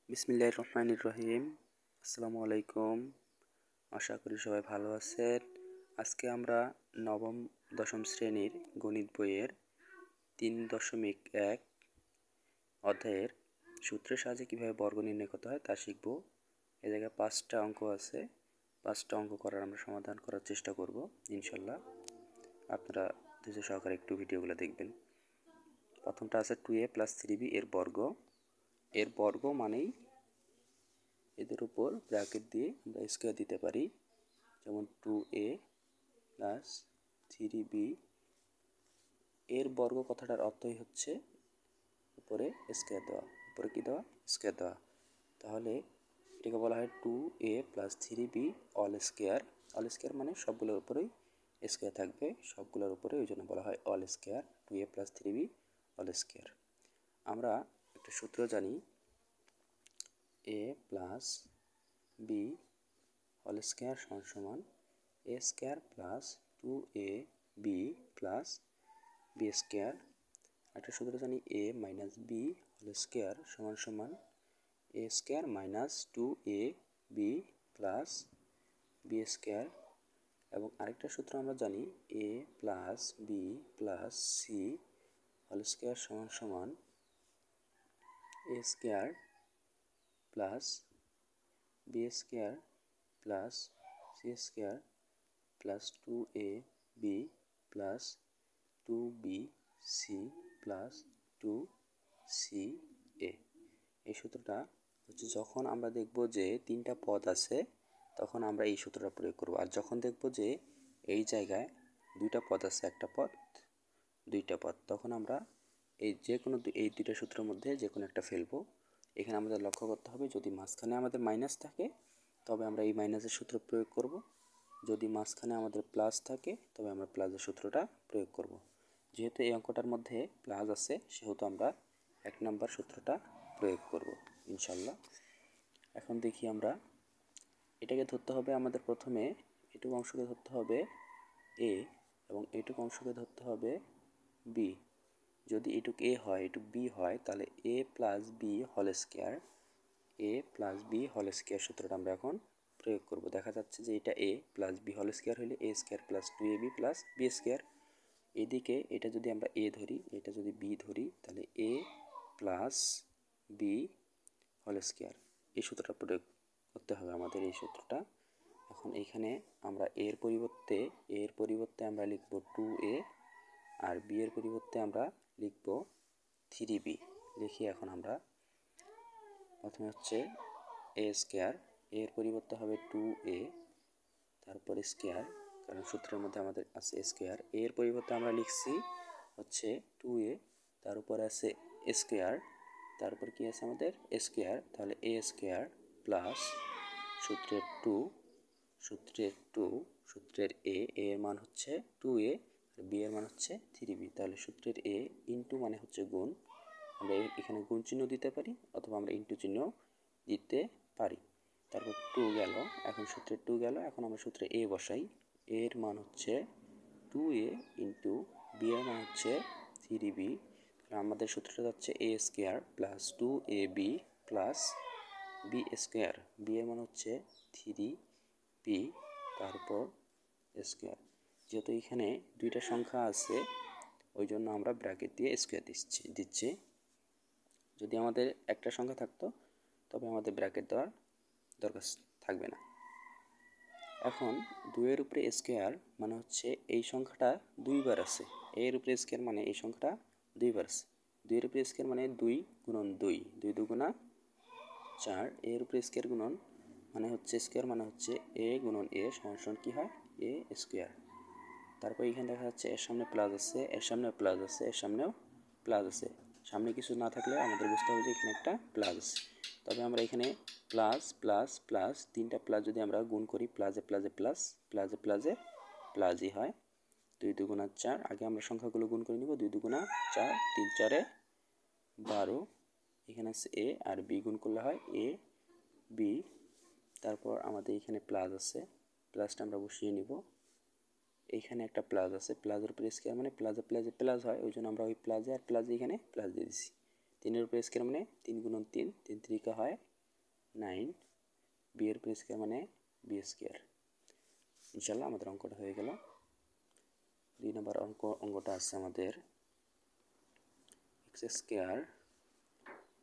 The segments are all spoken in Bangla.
বিসমিল্লাহির রহমানির রহিম। আসসালামু আলাইকুম। আশা করি সবাই ভালো আছেন। আজকে আমরা নবম দশম শ্রেণীর গণিত বইয়ের 3.1 অধ্যায়ের সূত্রের সাহায্যে কীভাবে বর্গ নির্ণয় করতে হয় তা শিখব। এ জায়গায় 5টা অঙ্ক আছে। 5টা অঙ্ক করার আমরা সমাধান করার চেষ্টা করব ইনশাল্লাহ। আপনারা ধৈর্য সহকারে একটু ভিডিওগুলো দেখবেন। প্রথমটা আছে 2a + 3b এর বর্গ। এর বর্গ মানেই এদের উপর ব্র্যাকেট দিয়ে আমরা স্কোয়ার দিতে পারি, যেমন 2a + 3b। এর বর্গ কথাটার অর্থই হচ্ছে উপরে স্কোয়ার দেওয়া, উপরে কি দেওয়া? স্কোয়ার দেওয়া। তাহলে এটাকে বলা হয় 2a + 3b all square. All square মানে সবগুলোর উপরেই স্কোয়ার থাকবে, সবগুলোর উপরে, ওই জন্য বলা হয় all square, 2a + 3b all square. আমরা একটা সূত্র জানি, a + b হোল স্কোয়ার সমান a square plus 2ab plus B square. একটা সূত্র জানি a - b হোল স্কোয়ার সমান a square minus 2ab plus B square. এবং আরেকটা সূত্র আমরা জানি a + b + c whole square সমান a square plus B square plus C square plus 2ab plus 2bc plus 2ca। এই সূত্রটা হচ্ছে যখন আমরা দেখব যে 3টা পদ আছে তখন আমরা এই সূত্রটা প্রয়োগ করব। আর যখন দেখব যে এই জায়গায় 2টা পদ আছে, একটা পদ 2টা পদ, তখন আমরা এই যে কোনো এই 2টা সূত্রের মধ্যে যে কোনো একটা ফেলবো। এখানে আমাদের লক্ষ্য করতে হবে, যদি মাঝখানে আমাদের মাইনাস থাকে তবে আমরা এই মাইনাসের সূত্র প্রয়োগ করব, যদি মাঝখানে আমাদের প্লাস থাকে তবে আমরা প্লাসের সূত্রটা প্রয়োগ করব। যেহেতু এই অঙ্কটার মধ্যে প্লাস আছে সেহেতু আমরা 1 নম্বর সূত্রটা প্রয়োগ করব ইনশাল্লাহ। এখন দেখি আমরা এটাকে ধরতে হবে, আমাদের প্রথমে এটুকু অংশকে ধরতে হবে a এবং এটুকু অংশকে ধরতে হবে b। যদি এটুকু a হয় এটুকু b হয় তাহলে a + b whole square, a + b whole square সূত্রটা আমরা এখন প্রয়োগ করব। দেখা যাচ্ছে যে এটা a + b হোল স্কোয়ার হলে a square plus 2ab plus b square. এদিকে এটা যদি আমরা a ধরি, এটা যদি b ধরি, তাহলে a + b হোল স্কোয়ার। এই সূত্রটা প্রয়োগ করতে হবে আমাদের, এই সূত্রটা। এখন এইখানে আমরা এর পরিবর্তে আমরা লিখব 2a আর b এর পরিবর্তে আমরা লিখব 3b। লিখি এখন আমরা প্রথমে হচ্ছে a স্কোয়ার, এর পরিবর্তে হবে 2a তারপরে স্কোয়ার, কারণ সূত্রের মধ্যে আমাদের আছে স্কোয়ার। এর পরিবর্তে আমরা লিখছি হচ্ছে 2a, তার উপরে আছে স্কোয়ার, তারপর কি আছে আমাদের স্কোয়ার, তাহলে a স্কোয়ার প্লাস সূত্রের 2 সূত্রের a এর মান হচ্ছে 2a আর b এর মান হচ্ছে 3b। তাহলে সূত্রের a ইন্টু মানে হচ্ছে গুণ, আমরা এখানে গুণ চিহ্ন দিতে পারি অথবা আমরা ইন্টু চিহ্ন দিতে পারি। তারপর 2 গেল, এখন সূত্রের 2 গেল, এখন আমরা সূত্রে a বসাই। এর মান হচ্ছে 2a ইন্টু b এর মান হচ্ছে 3b। আমাদের সূত্রটা যাচ্ছে a square plus 2ab plus b square, b এর মান হচ্ছে 3b তারপর স্কোয়ার। যেহেতু এখানে 2টা সংখ্যা আছে ওই জন্য আমরা ব্র্যাকেট দিয়ে স্কোয়ার দিচ্ছি। যদি আমাদের একটা সংখ্যা থাকতো তবে আমাদের ব্র্যাকেট দেওয়ার দরকার থাকবে না। এখন 2 এর উপরে স্কোয়ার মানে হচ্ছে এই সংখ্যাটা 2বার আছে, এর উপরে স্কোয়ার মানে এই সংখ্যাটা 2বার আছে। 2 এর উপরে স্কোয়ার মানে 2 গুণন 2, 2 দুগুণা 4। এর উপরে স্কোয়ার গুণন মানে হচ্ছে স্কোয়ার মানে হচ্ছে a গুণন a সমান কি হয় a স্কোয়ার। তারপর এখানে দেখা যাচ্ছে এর সামনে প্লাস আছে, এর সামনে প্লাস আছে, এর সামনেও প্লাস আছে। সামনে কিছু না থাকলে আমাদের বুঝতে হবে যে এখানে একটা প্লাস আছে। তবে আমরা এখানে প্লাস প্লাস প্লাস 3টা প্লাস যদি আমরা গুণ করি, প্লাসে প্লাসে প্লাস, প্লাসে প্লাসে প্লাসই হয়। 2 দুগুণা 4, আগে আমরা সংখ্যাগুলো গুণ করে নিব। 2 দুগুণা 4, 3 4 12। এখানে আছে a আর b গুণ করলে হয় a b। তারপর আমাদের এখানে প্লাস আছে, প্লাসটা আমরা বসিয়ে নিব। এইখানে একটা প্লাস আছে, প্লাসের উপরে স্কোয়ার মানে প্লাসে প্লাসে প্লাস হয়, ওই জন্য আমরা ওই প্লাসে আর প্লাসে এখানে প্লাস দিয়ে দিচ্ছি। 3 এর উপরে স্কোয়ার মানে 3 গুণন 3, 3 3 হয় 9, বি এর উপর স্কোয়ার মানে বি স্কোয়ার। ইনশাল্লাহ আমাদের অঙ্কটা হয়ে গেল। 2 নম্বর অঙ্কটা আছে আমাদের এক্স স্কোয়ার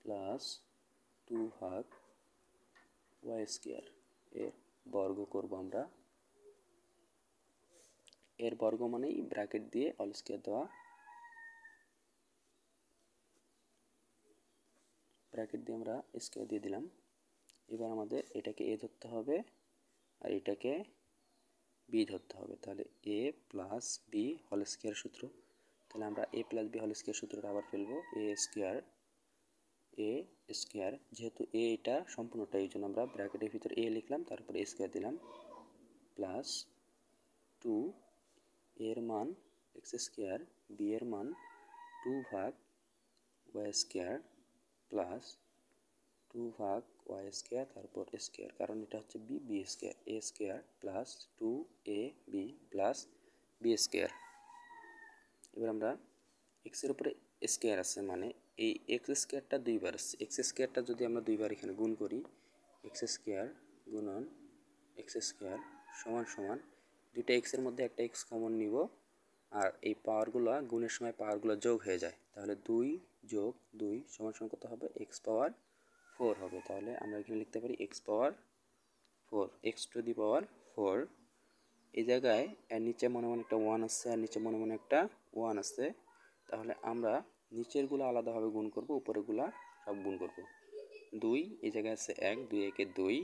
প্লাস 2 ভাগ ওয়াই স্কোয়ার এর বর্গ করব আমরা। এর বর্গ মানেই ব্র্যাকেট দিয়ে অল স্কোয়ার দেওয়া, ব্র্যাকেট দিয়ে আমরা স্কোয়ার দিয়ে দিলাম। এবার আমাদের এটাকে এ ধরতে হবে আর এটাকে বি ধরতে হবে। তাহলে এ প্লাস বি হোল স্কোয়ার সূত্র। তাহলে আমরা এ প্লাস বি হোল স্কোয়ার সূত্রটা আবার ফেলবো। এ স্কোয়ার, যেহেতু এ এটা সম্পূর্ণটা, এই জন্য আমরা ব্র্যাকেটের ভিতর এ লিখলাম, তারপরে স্কোয়ার দিলাম, প্লাস 2 এর মান এক্স স্কোয়ার, বি এর মান 2 ভাগ ওয়াই স্কোয়ার প্লাস 2 ভাগ ওয়াই স্কোয়ার, তারপর স্কোয়ার, কারণ এটা হচ্ছে B square, A square plus 2 A B plus B square. এবার আমরা এক্সের উপরে স্কোয়ার আছে মানে এই এক্স স্কোয়ারটা দুইবার আছে। এক্স স্কোয়ারটা যদি আমরা দুইবার এখানে গুণ করি, এক্স স্কোয়ার গুণন এক্স স্কোয়ার সমান সমান দুইটা এক্সের মধ্যে একটা এক্স কমন নিব, আর এই পাওয়ারগুলো গুণের সময় পাওয়ারগুলো যোগ হয়ে যায়। তাহলে 2 যোগ 2 সমান সমান কত হবে? এক্স পাওয়ার 4 হবে। তাহলে আমরা এখানে লিখতে পারি x power 4, x to the power 4। এই জায়গায় এর নিচে মনে মনে একটা 1 আছে আর নিচে মনে মনে একটা 1 আছে। তাহলে আমরা নিচেরগুলো আলাদাভাবে গুণ করব, উপরেরগুলা সব গুণ করব। 2 এই জায়গায় আছে 1, 2 একে 2,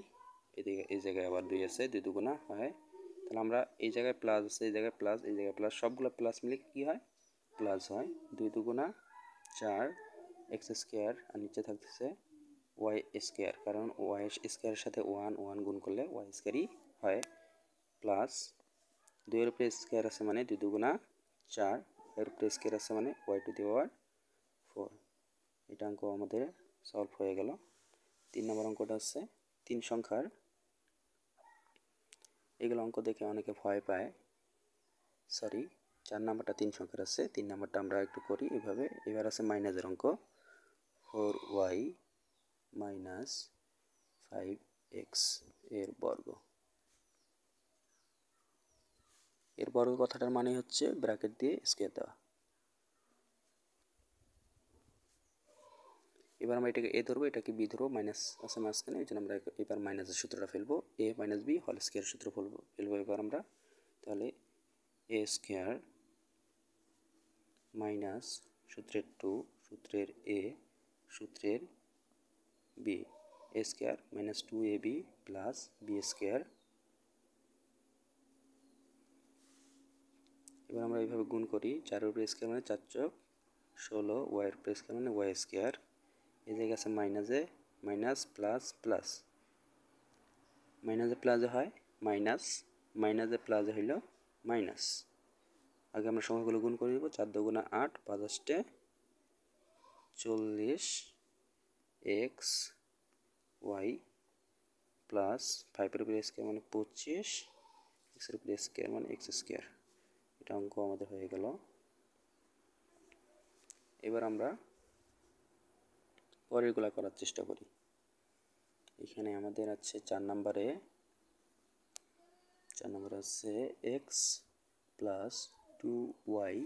এদিকে এই জায়গায় আবার 2 আছে, 2 দুগুণা হয়। তাহলে আমরা এই জায়গায় প্লাস আছে, এই জায়গায় প্লাস, এই জায়গায় প্লাস, সবগুলো প্লাস মিলে কি হয়? প্লাস হয়। 2 দুগুণা 4 এক্স স্কোয়ার, আর নিচে থাকতেছে ওয়াই স্কোয়ার, কারণ ওয়াই স্কোয়ারের সাথে 1 1 গুণ করলে ওয়াই স্কোয়ারই হয়, প্লাস 2 এর উপরে স্কোয়ার আছে মানে 2 দুগুণা 4, এর উপরে স্কোয়ার আছে মানে ওয়াই টু দি পাওয়ার 4। এটা অঙ্ক আমাদের সলভ হয়ে গেল। 3 নম্বর অঙ্কটা হচ্ছে 3 সংখ্যার, এগুলো অঙ্ক দেখে অনেকে ভয় পায়, সরি 4 নাম্বারটা 3 সংখ্যার আছে, 3 নাম্বারটা আমরা একটু করি এভাবে। এবার আছে মাইনাসের অঙ্ক, 4y মাইনাস 5x এর বর্গ। এর বর্গ কথাটার মানে হচ্ছে ব্র্যাকেট দিয়ে স্কোয়ার দেওয়া। এবার আমরা এটাকে এ ধরবো, এটাকে বি ধরবো, মাইনাস আছে মাঝখানে, এই জন্য আমরা এবার মাইনাসের সূত্রটা ফেলবো, এ মাইনাস বি হোল স্কোয়ার সূত্র ফেলবো এবার আমরা। তাহলে এ স্কোয়ার মাইনাস সূত্রের 2 সূত্রের এ সূত্রের B, A square minus 2ab plus B square. এবার আমরা এইভাবে গুণ করি, 4 এর উপরে স্কোয়ার মানে 4 চোখ 16, ওয়াইয়ের উপরে স্কোয়ার মানে ওয়াই স্কোয়ার। এই জায়গায় আছে মাইনাসে মাইনাস প্লাস প্লাস, মাইনাসে প্লাসে হয় মাইনাস, মাইনাসে প্লাসে হইল মাইনাস। আগে আমরা সংখ্যাগুলো গুণ করে দেবো, 4 দুগুণা 8, 5 8 40 এক্স ওয়াই প্লাস 5 এর উপরে স্কোয়ার মানে 25, এক্সের উপরে স্কোয়ার মানে এক্স স্কোয়ার। এটা অঙ্ক আমাদের হয়ে গেল। এবার আমরা পরেরগুলো করার চেষ্টা করি। এখানে আমাদের আছে 4 নম্বরে আছে x plus 2y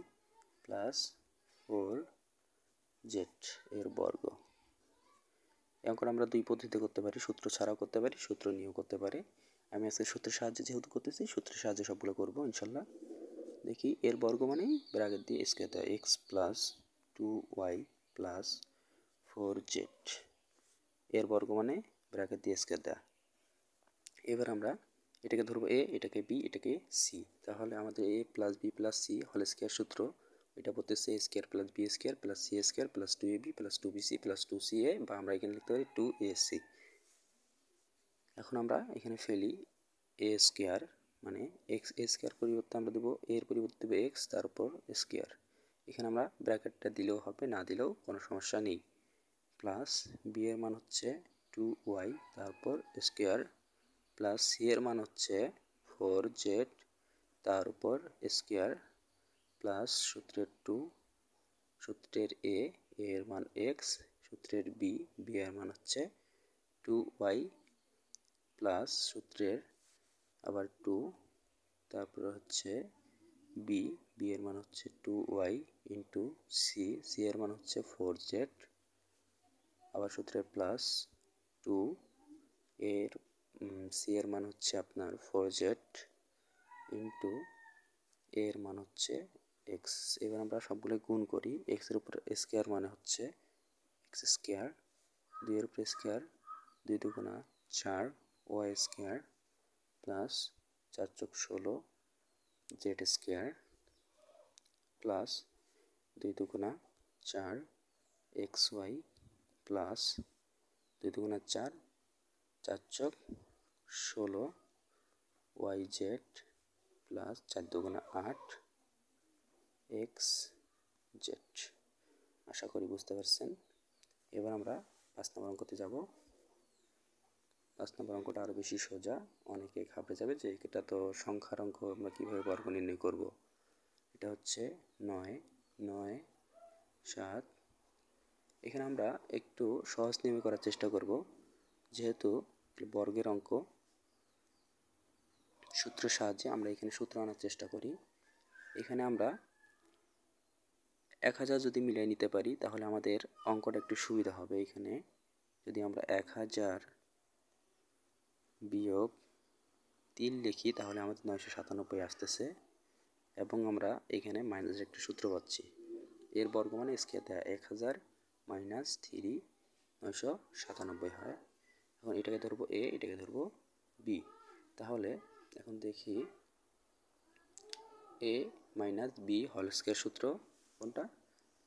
plus 4z এর বর্গ। এই অঙ্কটা আমরা দুই পদ্ধতিতে করতে পারি, সূত্র ছাড়াও করতে পারি, সূত্র নিয়েও করতে পারি। আমি আজকে সূত্রের সাহায্যে যেহেতু করতেছি, সূত্রের সাহায্যে সবগুলো করবো ইনশাল্লাহ। দেখি এর বর্গ মানেই ব্র্যাকেট দিয়ে স্কোয়ার দেয়, x plus 2y plus 4z এর বর্গ মানে ব্র্যাকেট দিয়ে স্কোয়ার দেয়া। এবার আমরা এটাকে ধরবো এ, এটাকে বি, এটাকে সি। তাহলে আমাদের A plus B plus C whole square সূত্র, এটা বলতেছে A square plus B square plus C square plus 2ab plus 2bc plus 2ca, বা আমরা এখানে লিখতে পারি 2ac। এখন আমরা এখানে ফেলি এ স্কোয়ার মানে এক্স, এ স্কোয়ার পরিবর্তে আমরা দেবো এর পরিবর্তে দেবো এক্স, তারপর স্কোয়ার। এখানে আমরা ব্র্যাকেটটা দিলেও হবে, না দিলেও কোনো সমস্যা নেই। প্লাস বি এর মান হচ্ছে 2y তারপর স্কোয়ার, প্লাস সি এর মান হচ্ছে 4z তার উপর স্কোয়ার, প্লাস সূত্রের 2 সূত্রের এ এর মান এক্স, সূত্রের বি এর মান হচ্ছে 2y প্লাস সূত্রের আবার 2, তারপর হচ্ছে বি এর মান হচ্ছে 2y ইন্টু সি এর মান হচ্ছে 4z, আবার সূত্রের প্লাস 2 এর সি এর মান হচ্ছে আপনার 4z ইন্টু এর মান হচ্ছে এক্স। এবার আমরা সবগুলো গুণ করি। এক্সের উপর স্কোয়ার মানে হচ্ছে এক্স স্কোয়ার, 2 এর উপর স্কোয়ার, 2 দুগুণা 4 ওয়াই স্কোয়ার প্লাস 4 চোখ 16 জেড স্কোয়ার প্লাস 2 দুগুণা 4 এক্স ওয়াই প্লাস 2 দুগুণা 4, 4 চোখ 16 ওয়াই জেড প্লাস 4 দুগুণা 8 এক্স জেড। আশা করি বুঝতে পারছেন। এবার আমরা 5 নম্বর অঙ্কতে যাব। 5 নম্বর অঙ্কটা আরও বেশি সোজা, অনেকে ঘাবড়ে যাবে যে এটা তো সংখ্যার অঙ্ক, আমরা কীভাবে বর্গ নির্ণয় করব। এটা হচ্ছে 9, 9, 7। এখানে আমরা একটু সহজ নিয়মে করার চেষ্টা করব, যেহেতু বর্গের অঙ্ক। সূত্রের সাহায্যে আমরা এখানে সূত্র আনার চেষ্টা করি। এখানে আমরা 1000 যদি মিলিয়ে নিতে পারি তাহলে আমাদের অঙ্কটা একটু সুবিধা হবে। এখানে যদি আমরা 1000 বিয়োগ 3 লিখি তাহলে আমাদের 997 আসতেছে, এবং আমরা এখানে মাইনাসের একটি সূত্র পাচ্ছি। এর বর্গ মানে স্কয়ার দেওয়া, 1000 মাইনাস 3 997 হয়। এখন এটাকে ধরবো এ, এটাকে ধরবো বি। তাহলে এখন দেখি A minus B whole square সূত্র কোনটা,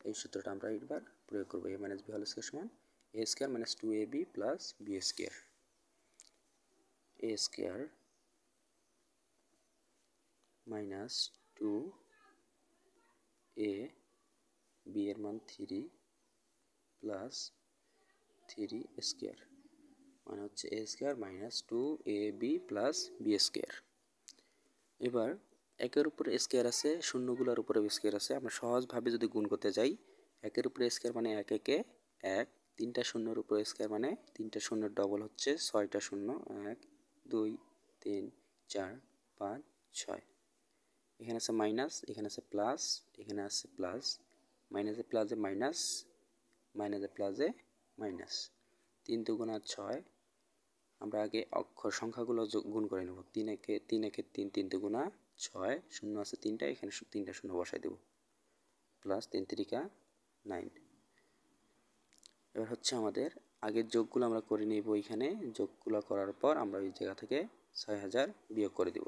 এই সূত্রটা আমরা একবার প্রয়োগ করবো। A minus B whole square সমান A square minus 2ab plus B square. A square minus 2a, B এর মান 3 প্লাস 3 স্কয়ার মানে হচ্ছে A square minus 2ab plus B square. এবার একের উপরে স্কয়ার আছে, শূন্যগুলোর উপরে স্কয়ার আছে। আমরা সহজভাবে যদি গুণ করতে যাই, একের উপরে স্কয়ার মানে 1 একে 1, 3টা শূন্যের উপরে স্কয়ার মানে 3টা শূন্যের ডবল হচ্ছে 6টা শূন্য, 1 2 3 4 5 6। এখানে আছে মাইনাস, এখানে আছে প্লাস, এখানে আছে প্লাস, মাইনাসে প্লাসে মাইনাস, মাইনাসে প্লাসে মাইনাস। 3 দুগুণা 6। আমরা আগে অক্ষর সংখ্যাগুলো গুণ করে নেব। 3 একে 3 একে 3, 3 দুগুণা 6, শূন্য আছে 3টা, এখানে 3টা শূন্য বসাই দেব, প্লাস 3 3কা 9। এবার হচ্ছে আমাদের আগের যোগগুলো আমরা করে নেব। এখানে যোগগুলো করার পর আমরা ওই জায়গা থেকে 6000 বিয়োগ করে দেব।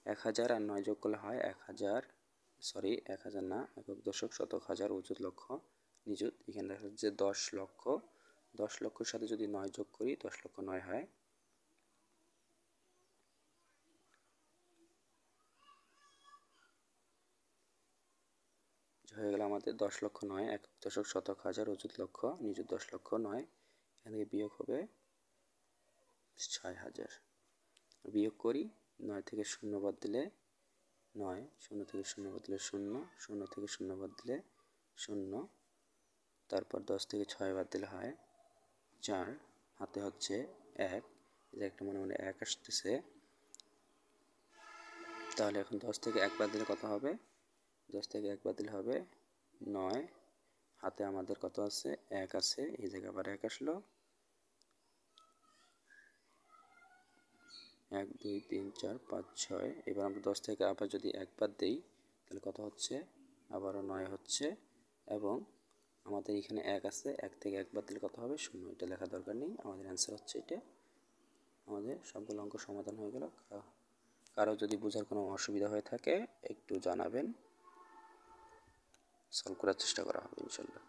1000 আর 9 যোগ করলে হয় 1000, সরি 1000 না, একক দশক শতক হাজার অযুত লক্ষ নিযুত। এখানে দেখা যাচ্ছে 10 লক্ষ, 10 লক্ষের সাথে যদি 9 যোগ করি 10 লক্ষ 9 হয়। হয়ে গেল আমাদের 10 লক্ষ 9, একক দশক শতক হাজার অযুত লক্ষ নিযুত 10 লক্ষ 9। এখান থেকে বিয়োগ হবে 6000। বিয়োগ করি, 9 থেকে 0 বাদ দিলে 9, 0 থেকে 0 বাদ দিলে 0, 0 থেকে 0 বাদ দিলে 0, তারপর 10 থেকে 6 বাদ দিলে হয় 4, হাতে হচ্ছে 1, যে একটা মনে মনে 1 আসতেছে। তাহলে এখন 10 থেকে 1 বাদ দিলে কত হবে, 10 থেকে 1 বাদ দিলে হবে 9, হাতে আমাদের কত আছে 1 আছে, এই জায়গায় আবার 1 আসলো, 1 2 3 4 5 6। এবার আমরা 10 থেকে আবার যদি 1 বাদ দিই তাহলে কত হচ্ছে, আবারও 9 হচ্ছে, এবং আমাদের এখানে 1 আছে, 1 থেকে 1 বাদ দিলে কত হবে 0। এটা লেখা দরকার নেই, আমাদের অ্যান্সার হচ্ছে এটা। আমাদের সবগুলো অঙ্ক সমাধান হয়ে গেল। কারো যদি বোঝার কোনো অসুবিধা হয়ে থাকে একটু জানাবেন, সলভ করার চেষ্টা করা হবে ইনশাল্লাহ।